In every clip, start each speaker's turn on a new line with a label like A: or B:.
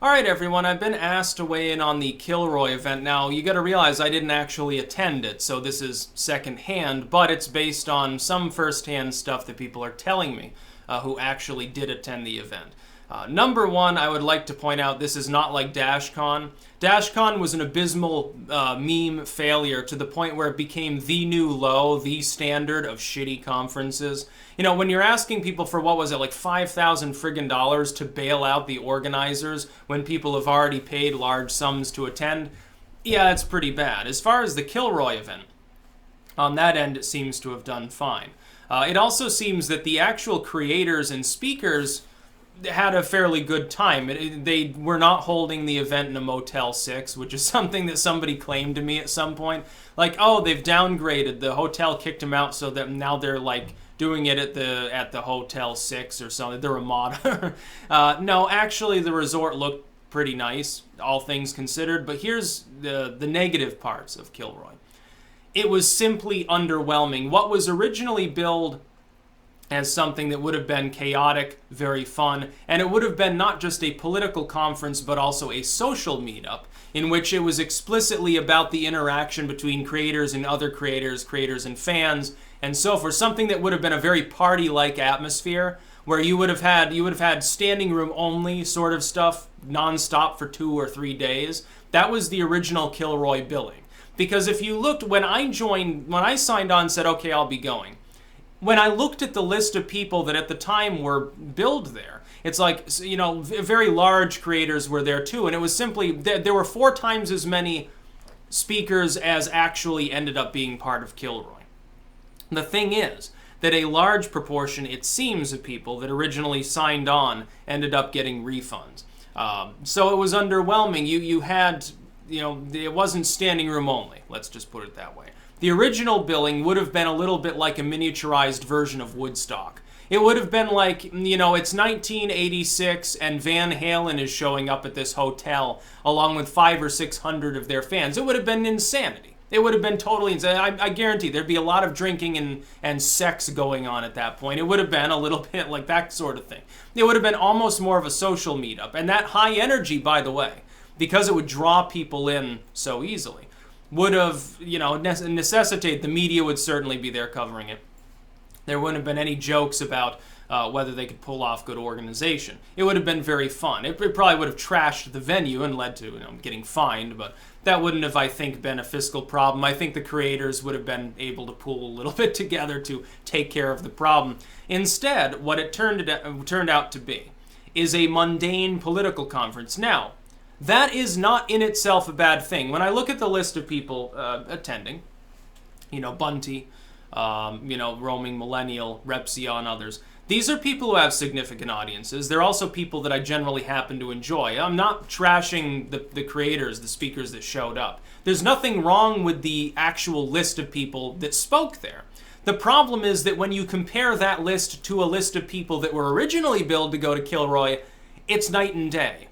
A: Alright everyone, I've been asked to weigh in on the Kilroy event. Now, you gotta realize I didn't actually attend it, so this is secondhand, but it's based on some first-hand stuff that people are telling me who actually did attend the event. Number one, I would like to point out this is not like Dashcon. Dashcon was an abysmal meme failure to the point where it became the new low, the standard of shitty conferences. You know, when you're asking people for, what was it, like 5,000 friggin' dollars to bail out the organizers when people have already paid large sums to attend, yeah, it's pretty bad. As far as the Kilroy event, on that end, it seems to have done fine. It also seems that the actual creators and speakers had a fairly good time. They were not holding the event in a Motel 6, which is something that somebody claimed to me at some point. Like, oh, they've downgraded. The hotel kicked them out, so that now they're like doing it at the Hotel 6 or something. The Ramada. No, actually, the resort looked pretty nice, all things considered. But here's the negative parts of Kilroy. It was simply underwhelming. What was originally billed as something that would have been chaotic, very fun, and it would have been not just a political conference, but also a social meetup, in which it was explicitly about the interaction between creators and other creators, creators and fans, and so forth. Something that would have been a very party-like atmosphere, where you would have had standing room only sort of stuff, non-stop for 2 or 3 days. That was the original Kilroy billing. Because if you looked, when I signed on and said, okay, I'll be going, when I looked at the list of people that at the time were billed there, it's like, you know, very large creators were there too, and it was simply, there were 4 times as many speakers as actually ended up being part of Kilroy. The thing is that a large proportion, it seems, of people that originally signed on ended up getting refunds. So it was underwhelming. You had, you know, it wasn't standing room only, let's just put it that way. The original billing would have been a little bit like a miniaturized version of Woodstock. It would have been like, you know, it's 1986 and Van Halen is showing up at this hotel along with 500 or 600 of their fans. It would have been insanity. It would have been totally insane. I guarantee there'd be a lot of drinking and sex going on at that point. It would have been a little bit like that sort of thing. It would have been almost more of a social meetup. And that high energy, by the way, because it would draw people in so easily, would have, you know, necessitated, the media would certainly be there covering it. There wouldn't have been any jokes about whether they could pull off good organization. It would have been very fun. It probably would have trashed the venue and led to, you know, getting fined, but that wouldn't have, I think, been a fiscal problem. I think the creators would have been able to pull a little bit together to take care of the problem. Instead, what it turned out to be is a mundane political conference. Now, that is not in itself a bad thing. When I look at the list of people attending, you know, Bunty, you know, Roaming Millennial, Repsion, others, these are people who have significant audiences. They're also people that I generally happen to enjoy. I'm not trashing the creators, the speakers that showed up. There's nothing wrong with the actual list of people that spoke there. The problem is that when you compare that list to a list of people that were originally billed to go to Kilroy, it's night and day.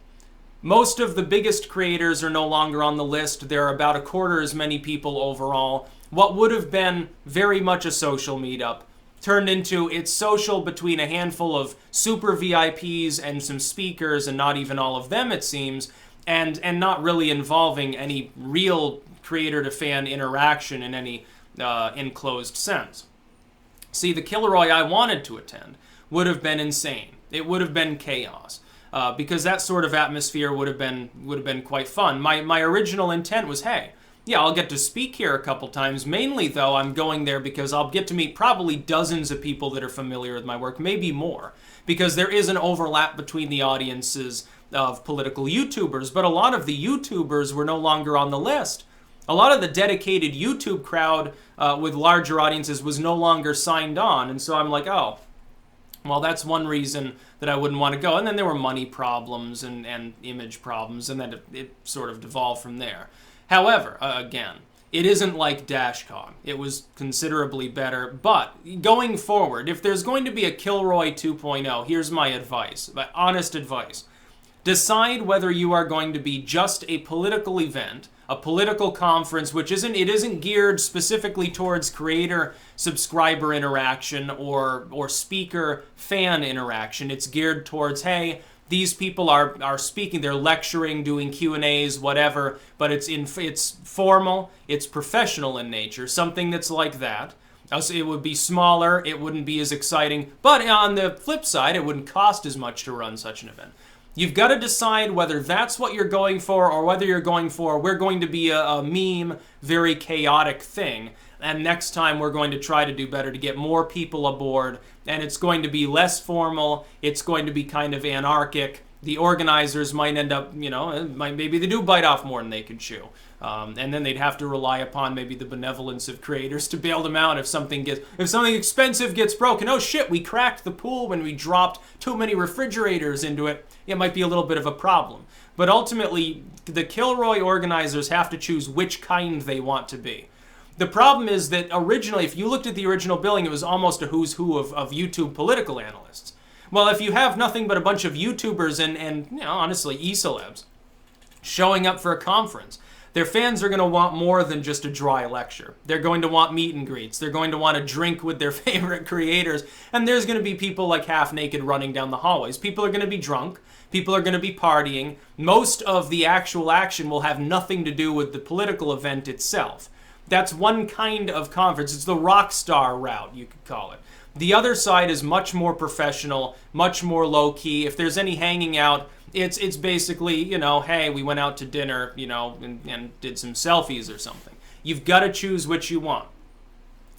A: Most of the biggest creators are no longer on the list. There are about a quarter as many people overall. What would have been very much a social meetup turned into, it's social between a handful of super VIPs and some speakers, and not even all of them, it seems, and not really involving any real creator-to-fan interaction in any enclosed sense. See, the Kilroy I wanted to attend would have been insane. It would have been chaos. Because that sort of atmosphere would have been quite fun. My original intent was, hey, yeah, I'll get to speak here a couple times. Mainly, though, I'm going there because I'll get to meet probably dozens of people that are familiar with my work, maybe more, because there is an overlap between the audiences of political YouTubers, but a lot of the YouTubers were no longer on the list. A lot of the dedicated YouTube crowd with larger audiences was no longer signed on, and so I'm like, oh, well, that's one reason that I wouldn't want to go. And then there were money problems and image problems, and then it sort of devolved from there. However, again, it isn't like Dashcon. It was considerably better. But going forward, if there's going to be a Kilroy 2.0, here's my advice, my honest advice. Decide whether you are going to be just a political event, a political conference, which isn't geared specifically towards creator-subscriber interaction or speaker-fan interaction. It's geared towards, hey, These people are speaking, they're lecturing, doing Q&As, whatever, but it's formal, it's professional in nature, something that's like that. So it would be smaller, it wouldn't be as exciting, but on the flip side, it wouldn't cost as much to run such an event. You've got to decide whether that's what you're going for or whether you're going for, we're going to be a meme, very chaotic thing. And next time we're going to try to do better to get more people aboard. And it's going to be less formal. It's going to be kind of anarchic. The organizers might end up, maybe they do bite off more than they can chew. And then they'd have to rely upon maybe the benevolence of creators to bail them out if something expensive gets broken. Oh shit, we cracked the pool when we dropped too many refrigerators into it. It might be a little bit of a problem. But ultimately, the Kilroy organizers have to choose which kind they want to be. The problem is that originally, if you looked at the original billing, it was almost a who's who of YouTube political analysts. Well, if you have nothing but a bunch of YouTubers and honestly, e-celebs showing up for a conference, their fans are going to want more than just a dry lecture. They're going to want meet and greets. They're going to want to drink with their favorite creators. And there's going to be people like half naked running down the hallways. People are going to be drunk. People are going to be partying. Most of the actual action will have nothing to do with the political event itself. That's one kind of conference. It's the rock star route, you could call it. The other side is much more professional, much more low-key. If there's any hanging out, it's basically, hey, we went out to dinner, and did some selfies or something. You've got to choose which you want.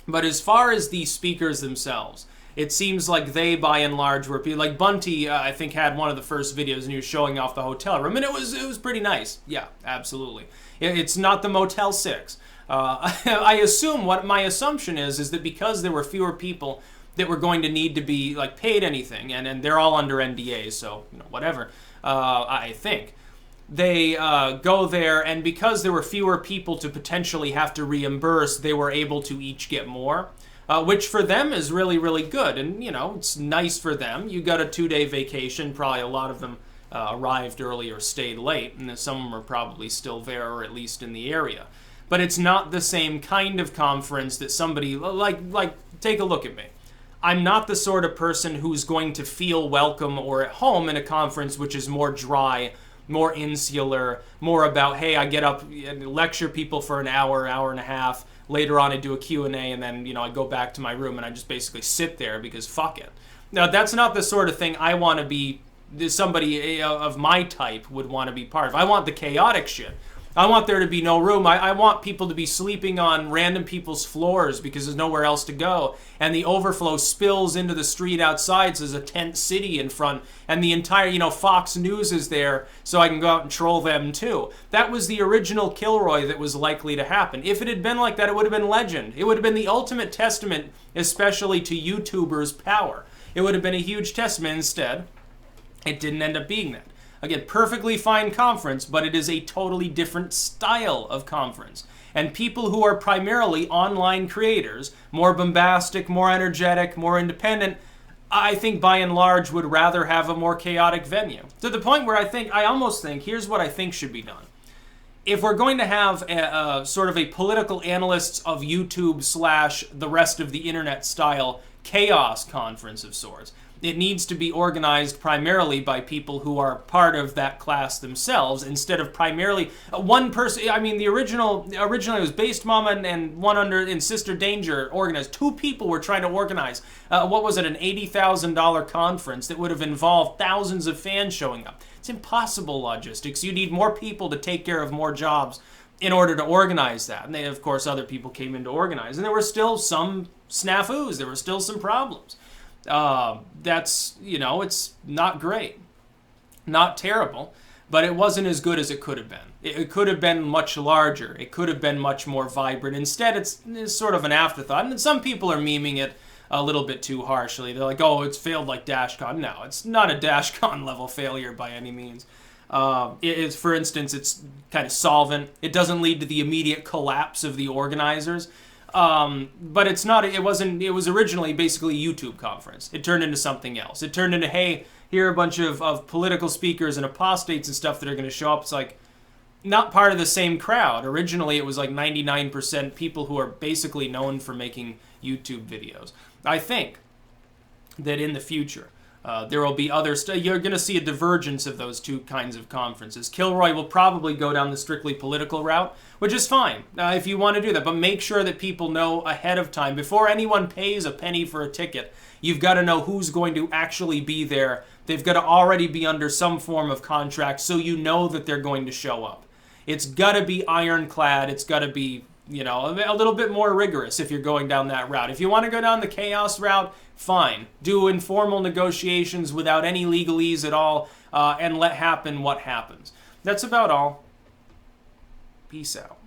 A: But as far as the speakers themselves, it seems like they, by and large, were people like Bunty. I think had one of the first videos, and he was showing off the hotel room, and it was pretty nice. Yeah, absolutely. It's not the Motel 6. I assume my assumption is that because there were fewer people that were going to need to be paid anything, and they're all under NDA, so whatever. I think they go there, and because there were fewer people to potentially have to reimburse, they were able to each get more, which for them is really, really good. And it's nice for them. You got a 2-day vacation. Probably a lot of them arrived early or stayed late, and some of them are probably still there or at least in the area. But it's not the same kind of conference that somebody take a look at me. I'm not the sort of person who's going to feel welcome or at home in a conference which is more dry, more insular, more about, hey, I get up and lecture people for an hour and a half. Later on, I do a Q&A, and then, I go back to my room and I just basically sit there because fuck it. Now, that's not the sort of thing I want to be, somebody of my type would want to be part of. I want the chaotic shit. I want there to be no room. I want people to be sleeping on random people's floors because there's nowhere else to go. And the overflow spills into the street outside, so there's a tent city in front. And the entire, Fox News is there, so I can go out and troll them too. That was the original Kilroy that was likely to happen. If it had been like that, it would have been legend. It would have been the ultimate testament, especially to YouTubers' power. It would have been a huge testament. Instead, it didn't end up being that. Again, perfectly fine conference, but it is a totally different style of conference. And people who are primarily online creators, more bombastic, more energetic, more independent, I think by and large would rather have a more chaotic venue. To the point where I almost think, here's what I think should be done. If we're going to have a sort of a political analysts of YouTube / the rest of the internet style chaos conference of sorts, it needs to be organized primarily by people who are part of that class themselves, instead of primarily one person. I mean, originally it was Based Mama and one in Sister Danger organized. 2 people were trying to organize, an $80,000 conference that would have involved thousands of fans showing up. It's impossible logistics. You need more people to take care of more jobs in order to organize that. And then, of course, other people came in to organize. And there were still some snafus. There were still some problems. It's not great, not terrible, but it wasn't as good as it could have been. It could have been much larger. It could have been much more vibrant. Instead, it's sort of an afterthought. And some people are memeing it a little bit too harshly. They're like, oh, it's failed like Dashcon. No, it's not a Dashcon level failure by any means. For instance, it's kind of solvent. It doesn't lead to the immediate collapse of the organizers. But it's not, it was originally basically a YouTube conference. It turned into something else. It turned into, hey, here are a bunch of political speakers and apostates and stuff that are going to show up. It's like, not part of the same crowd. Originally, it was like 99% people who are basically known for making YouTube videos. I think that in the future, There will be other stuff. You're going to see a divergence of those two kinds of conferences. Kilroy will probably go down the strictly political route, which is fine if you want to do that. But make sure that people know ahead of time. Before anyone pays a penny for a ticket, you've got to know who's going to actually be there. They've got to already be under some form of contract so you know that they're going to show up. It's got to be ironclad. It's got to be, a little bit more rigorous if you're going down that route. If you want to go down the chaos route, fine. Do informal negotiations without any legalese at all, and let happen what happens. That's about all. Peace out.